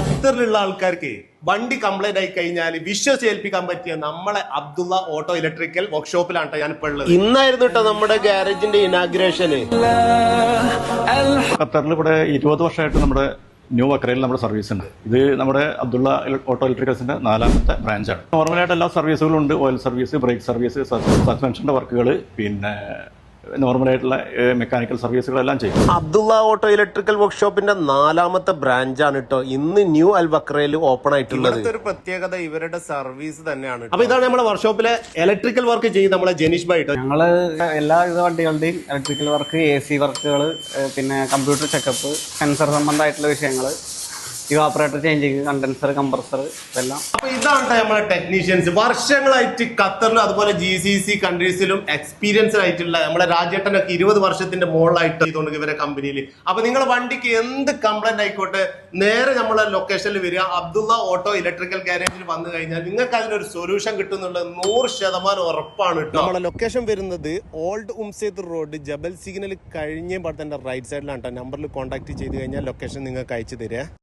ഖത്തറിലുള്ള ആൾക്കാർക്ക് വണ്ടി കംപ്ലൈന്റ് ആയി കഴിഞ്ഞാൽ വിശ്വസിച്ചേൽപ്പിക്കാൻ പറ്റിയ നമ്മളെ അബ്ദുള്ള ഓട്ടോ ഇലക്ട്രിക്കൽ വർക്ക്ഷോപ്പിലാണ് ഞാൻ ഇപ്പോൾ ഉള്ളത്. ഇന്നായിരുന്നു കേട്ടോ നമ്മുടെ ഗാരേജിന്റെ ഇനാഗ്രേഷന്. ഖത്തറിൽ ഇവിടെ 20 വർഷമായിട്ട് നമ്മുടെ ന്യൂ വക്രയിൽ നമ്മുടെ സർവീസ് ഉണ്ട്. ഇത് നമ്മുടെ അബ്ദുള്ള ഓട്ടോ ഇലക്ട്രിക്കൽസിന്റെ 4ാമത്തെ ബ്രാഞ്ചാണ്. നോർമലായിട്ട് എല്ലാ സർവീസുകളും ഉണ്ട്. ഓയിൽ സർവീസ്, ബ്രേക്ക് സർവീസ്, സസ്പെൻഷന്റെ വർക്കുകൾ, പിന്നെ നോർമലായിട്ടുള്ള മെക്കാനിക്കൽ സർവീസുകളെല്ലാം ചെയ്യും. അബ്ദുള്ള ഓട്ടോ ഇലക്ട്രിക്കൽ വർക്ക്ഷോപ്പിന്റെ 4ാമത്തെ ബ്രാഞ്ചാണ് കേട്ടോ ഇന്ന് ന്യൂ അൽ ബക്രയിൽ ഓപ്പൺ ആയിട്ടുള്ളത്. ഒരു പ്രത്യേകത ഇവരുടെ സർവീസ് തന്നെയാണ്. അപ്പൊ ഇതാണ് നമ്മുടെ വർക്ക്ഷോപ്പിലെ ഇലക്ട്രിക്കൽ വർക്ക് ചെയ്ത് നമ്മളെ ജനീഷ് ഭായി. ഞങ്ങള് എല്ലാവിധ വണ്ടികളുടെയും ഇലക്ട്രിക്കൽ വർക്ക്, AC വർക്കുകൾ, പിന്നെ കമ്പ്യൂട്ടർ ചെക്കപ്പ്, സെൻസർ സംബന്ധമായിട്ടുള്ള വിഷയങ്ങൾ, ഇവാപ്പറേറ്റർ ചേഞ്ചിങ്, കണ്ടൻസർ, കംപ്രസർ, ഇതെല്ലാം. അപ്പൊ ഇതാണ് നമ്മളെ ടെക്നീഷ്യൻസ്. വർഷങ്ങളായിട്ട് ഖത്തറിലും അതുപോലെ GCC കൺട്രീസിലും എക്സ്പീരിയൻസ് ആയിട്ടുള്ള നമ്മളെ രാജേട്ടനൊക്കെ 20 വർഷത്തിന്റെ മുകളിലായിട്ട് ചെയ്തുകൊണ്ട് ഇവരെ കമ്പനിയിൽ. അപ്പൊ നിങ്ങളെ വണ്ടിക്ക് എന്ത് കംപ്ലൈന്റ് ആയിക്കോട്ടെ, നേരെ നമ്മളെ ലൊക്കേഷനിൽ വരിക. അബ്ദുള്ള ഓട്ടോ ഇലക്ട്രിക്കൽ ഗാരേജിൽ വന്നു കഴിഞ്ഞാൽ നിങ്ങൾക്ക് അതിനൊരു സൊല്യൂഷൻ കിട്ടുന്നുള്ളത് 100% ഉറപ്പാണ് കേട്ടോ. നമ്മളെ ലൊക്കേഷൻ വരുന്നത് ഓൾഡ് ഉംസേത്ത് റോഡ്, ജബൽ സിഗ്നൽ കഴിഞ്ഞ തന്നെ റൈറ്റ് സൈഡിലാണ് കേട്ടോ. നമ്പറിൽ കോൺടാക്ട് ചെയ്ത് കഴിഞ്ഞാൽ ലൊക്കേഷൻ നിങ്ങൾക്ക് അയച്ചു തരിക.